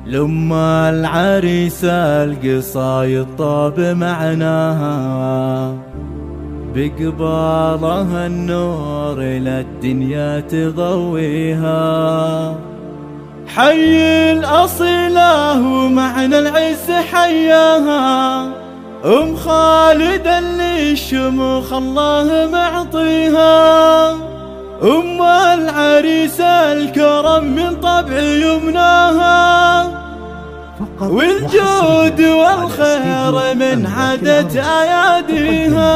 لما العريس القصايد طاب معناها، بقبالها النور إلى الدنيا تضويها. حي الأصيلة ومعنى العز حياها، أم خالد اللي الشموخ الله معطيها. أم العريس الكرم من طبع يمناها، والجود والخير من عدد أياديها.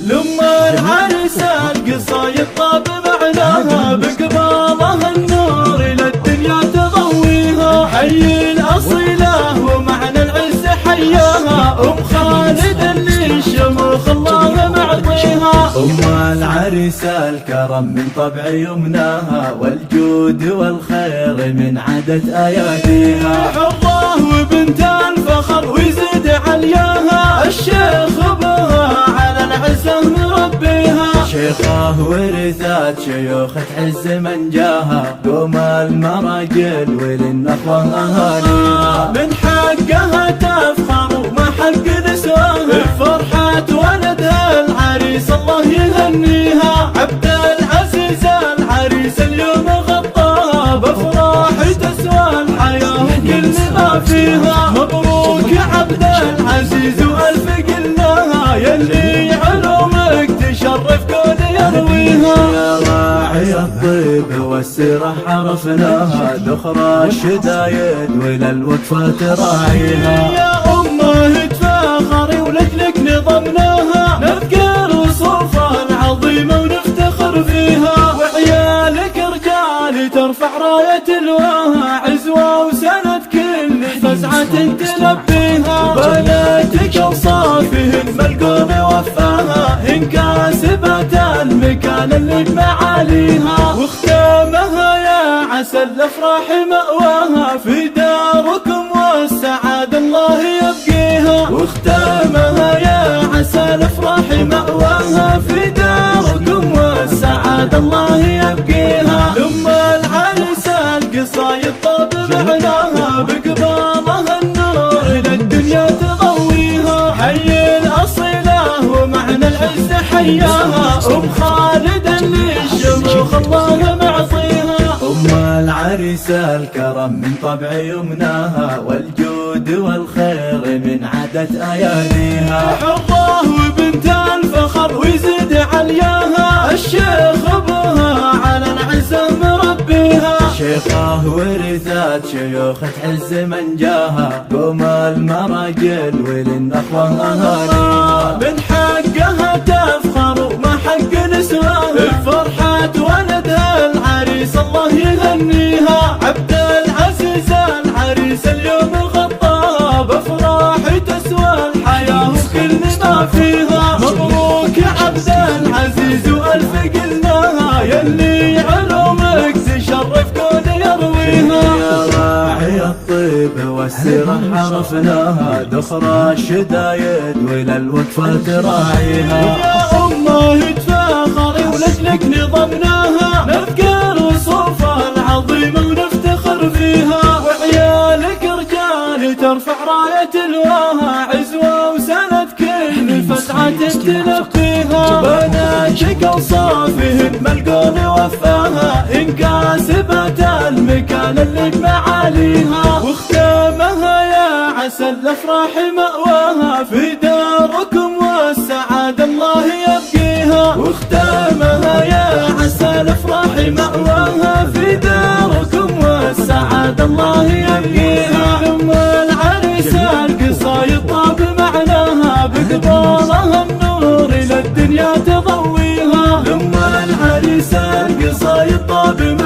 لما العريس القصايد طاب معناها، بقبالها النور إلى الدنيا تضويها. حي الأصيلة ومعنى العز حياها، أم خالد اللي الشموخ الله معطيها. أم العريس الكرم من طبع يمناها، والجود والخير من عدد أياديها. حظاه وبنت الفخر ويزيد علياها، الشيخ بها على العزة مربيها. شيخاه ورثات شيوخ تعز من جاها، قوم المراجل وللنخوة أهاليها. من حقها تفخر وما حق نسواها، بفرحة ولدها العريس الله يهنيها. عبد العزيز العريس اليوم غطاها، بأفراح تسوى الحياة وكل ما فيها. مبروك يا عبد العزيز وألف قلناها، يلي علومك تشرف كل يرويها. يا راعي الطيب والسيرة عرفناها، ذخرى الشدايد وللوقفة تراعيها. يا أمه تفاخري ولجلك نظمناها، نذكر صوفها العظيمة ونفتخر فيها. وعيالك رجال ترفع راية الواها، عزوة وسند كل فزعة تلبيها. بناتك أوصافهن ملقون وفاها، إن كاسبت المكان اللي بمعاليها. واختامها يا عسى الأفراح مأواها، في داركم والسعادة الله يبقيها. واختامها يا عسى الأفراح مأواها، في داركم والسعادة الله يبقيها. لما العريس القصايد طاب معناها، بقبالها النور إلى الدنيا تضويها. حي الأصيلة ومعنى العز حياها، أم خالد اللي الشموخ الله معطيها. أم العريس الكرم من طبع يمناها، والجود والخير من عدد أياديها. حظاه وبنت الفخر ويزيد علياها، الشيخ بها على العزة مربيها. شيخاه ورثات شيوخ تعز من جاها، قوم المراجل وللنخوة أهاليها. من حقها تفخر وما حق نسواها، بفرحة ولدها العريس الله يهنيها. عبد العزيز العريس اليوم غطاها، بأفراح تسوى الحياة وكل ما فيها. مبروك يا عبد العزيز وألف قلناها، يلي علومك تشرف كل يرويها. يا راعي الطيب والسيرة عرفناها، ذخرى الشدايد وللوقفة تراعيها. يا أمه تفاخري ولجلك نظمناها، نذكر صوفها العظيمة ونفتخر فيها. وعيالك رجال ترفع راية الواها، عزوة وسند كل فزعة تلبيها. بناتك أوصافهن ملقون وفاها، إن كاسبت المكان اللي بمعاليها. واختامها يا عسى الأفراح مأواها، في داركم والسعادة الله يبقيها. واختامها يا عسى الأفراح مأواها، في داركم والسعادة الله يبقيها. لما العريس القصايد طاب معناها، بقبالها النور إلى الدنيا تضويها. لما العريس القصايد طاب